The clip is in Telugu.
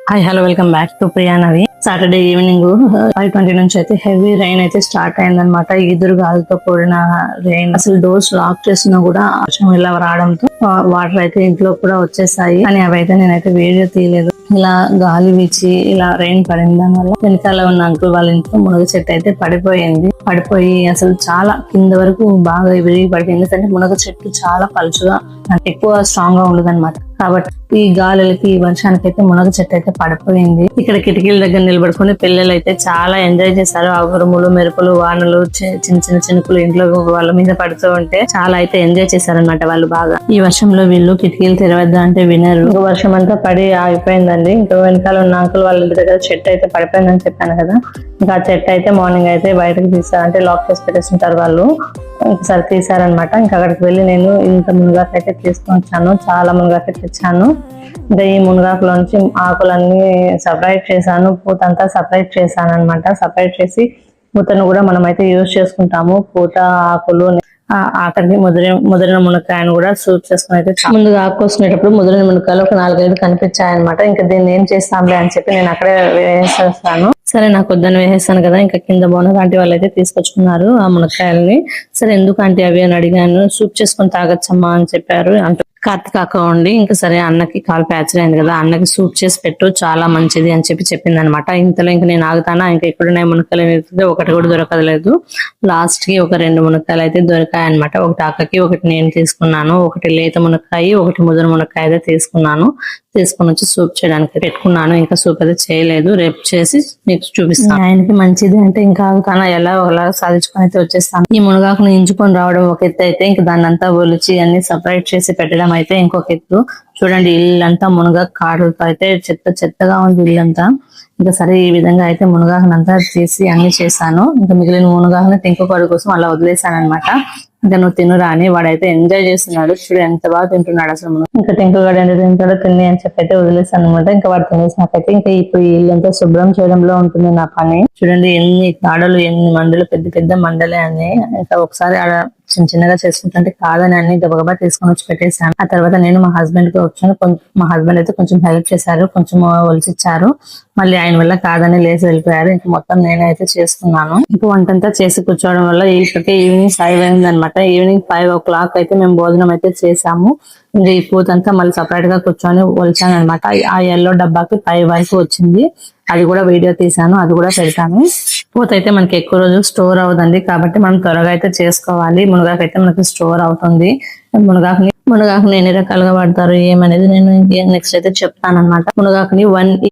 Hi hello welcome back to Priya Navi. Saturday evening 5:20 నుంచి అయితే హెవీ రైన్ అయితే స్టార్ట్ అయిందనమాట. ఈదురు గాలితో కూడిన రైన్. అసలు డోర్స్ లాక్ చేసినా కూడా వర్షం ఇలా రావడంతో వాటర్ అయితే ఇంట్లో కూడా వచ్చేసాయి. కానీ అవైతే నేనైతే వీడియో తీయలేదు. ఇలా గాలి వీచి ఇలా రైన్ పడిన దాని వల్ల వెనకాల ఉన్న అంకుల్ వాళ్ళ ఇంట్లో మునగ చెట్టు అయితే పడిపోయి అసలు చాలా కింద వరకు బాగా విరిగి పడిపోయింది. ఎందుకంటే మునగ చెట్టు చాలా పలుచుగా ఎక్కువ స్ట్రాంగ్ గా ఉండదు అనమాట. కాబట్టి ఈ గాలులకి ఈ వర్షానికి అయితే మునగ చెట్టు అయితే పడిపోయింది. ఇక్కడ కిటికీల దగ్గర నిలబడుకుని పిల్లలు అయితే చాలా ఎంజాయ్ చేశారు. ఆ ఉరుములు మెరుపులు వానలు చిన్న చిన్న చినుకులు ఇంట్లో వాళ్ళ మీద పడుతూ ఉంటే చాలా అయితే ఎంజాయ్ చేశారనమాట వాళ్ళు బాగా. ఈ వర్షంలో వీళ్ళు కిటికీలు తెరవద్దా అంటే వినరు. ఇంకా వర్షం అంతా పడి ఆగిపోయిందండి. ఇంకా వెనకాల ఉన్న అంకుల్ వాళ్ళ ఇంటి దగ్గర చెట్టు అయితే పడిపోయిందని చెప్పాను కదా. ఇంకా ఆ చెట్టు అయితే మార్నింగ్ అయితే బయటకు తీసారు, అంటే లాక్ చేసి పెట్టేస్తుంటారు వాళ్ళు. ఒకసారి తీసారనమాట. ఇంకా అక్కడికి వెళ్ళి నేను ఇంత మునగాకు అయితే తీసుకొని వచ్చాను. చాలా మునగాకు తెచ్చాను. ఇంకా ఈ మునగాకులో నుంచి ఆకులన్నీ సపరేట్ చేశాను, పూత అంతా సపరేట్ చేశాను అనమాట. సపరేట్ చేసి పూతను కూడా మనం అయితే యూజ్ చేసుకుంటాము. పూత ఆకులు ఆఖరికి ముదిరిన మునక్కాయను కూడా సూప్ చేసుకుని అయితే ముందుగా ఆకుకొసుకునేటప్పుడు ముదిరిన మునక్కాయలు ఒక 4-5 కనిపించాయన్నమాట. ఇంకా దీన్ని ఏం చేస్తాంలే అని చెప్పి నేను అక్కడే వేసేస్తాను. సరే నాకు వద్దని వేసేస్తాను కదా. ఇంకా కింద బోన ఆంటీ వాళ్ళు అయితే తీసుకొచ్చుకున్నారు ఆ మునక్కాయలని. సరే ఎందుకు ఆంటీ అవి అని అడిగాను. సూప్ చేసుకుని తాగొచ్చమ్మా అని చెప్పారు. అంటే కార్తీకాక ఉండి ఇంకా సరే అన్నకి కాలు ఫ్రాక్చర్ అయింది కదా, అన్నకి సూప్ చేసి పెట్టు చాలా మంచిది అని చెప్పింది అనమాట. ఇంతలో ఇంకా నేను ఆగుతానా, ఇంకా ఎక్కడున్నాయి మునక్కాయలు ఒకటి కూడా దొరకలేదు. లాస్ట్ కి ఒక 2 మునక్కాయలు అయితే దొరికాయి అనమాట. ఒకటి అక్కకి ఒకటి నేను తీసుకున్నాను. ఒకటి లేత మునక్కాయ ఒకటి ముదురు మునక్కాయ అయితే తీసుకుని వచ్చి సూప్ చేయడానికి పెట్టుకున్నాను. ఇంకా సూప్ అయితే చేయలేదు, రేపు చేసి మీకు చూపిస్తాను. ఆయనకి మంచిది అంటే ఇంకా ఆగుతానా, ఎలా సాధించుకొని అయితే వచ్చేస్తాను. ఈ మునగాకును ఇంచుకొని రావడం ఒక ఎత్తు అయితే ఇంకా దాన్ని అంతా ఒలిచి అన్ని సపరేట్ చేసి పెట్టడం అయితే ఇంకొక ఎత్తు. చూడండి ఇల్లంతా మునగాకు కాడులతో అయితే చెత్తగా ఉంది ఇల్లంతా. ఇంకా సరే ఈ విధంగా అయితే మునగాకునంతా తీసి అన్ని చేశాను. ఇంకా మిగిలిన మునగాకుని టెంకుకాడు కోసం అలా వదిలేసాను అనమాట. ఇంకా నువ్వు తినురా అని వాడైతే ఎంజాయ్ చేస్తున్నాడు. చూడు ఎంత బాగా తింటున్నాడు అసలు. ఇంకా టెంకుగాడు ఎంత తింటాడో తిని అని చెప్పి అయితే వదిలేసాను అనమాట. ఇంకా వాడు తినేసినాకైతే ఇంకా ఇప్పుడు ఇల్లంతా శుభ్రం చేయడంలో ఉంటుంది నా పని. చూడండి ఎన్ని కాడలు ఎన్ని మండలు, పెద్ద పెద్ద మండలే అని. ఇంకా ఒకసారి చిన్నగా చేసుకుంటుంటే కాదని అన్ని గబగబా తీసుకొని వచ్చి పెట్టేశాను. ఆ తర్వాత నేను మా హస్బెండ్ కి వచ్చాను. మా హస్బెండ్ అయితే కొంచెం హెల్ప్ చేశారు, కొంచెం ఒలిచిచ్చారు. మళ్ళీ ఆయన వల్ల కాదని లేచి వెళ్ళిపోయారు. ఇంకా మొత్తం నేనైతే చేస్తున్నాను. ఇంకా వంటంతా చేసి కూర్చోవడం వల్ల ఇప్పటికే ఈవినింగ్ 5 అయింది అనమాట. ఈవినింగ్ 5 o'clock అయితే మేము భోజనం అయితే చేసాము. ఇంకా ఈ పూతంతా మళ్ళీ సపరేట్ గా కూర్చొని ఒలిచాను అనమాట. ఆ ఎల్లో డబ్బాకి 5 వరకు వచ్చింది. అది కూడా వీడియో తీసాను, అది కూడా పెడతాను. పూత అయితే మనకి ఎక్కువ రోజులు స్టోర్ అవుతుంది కాబట్టి మనం త్వరగా అయితే చేసుకోవాలి. మునగాకు అయితే మనకి స్టోర్ అవుతుంది. మునగాకుని ఎన్ని రకాలుగా వాడతారు ఏమనేది నేను నెక్స్ట్ అయితే చెప్తాను అనమాట. మునగాకుని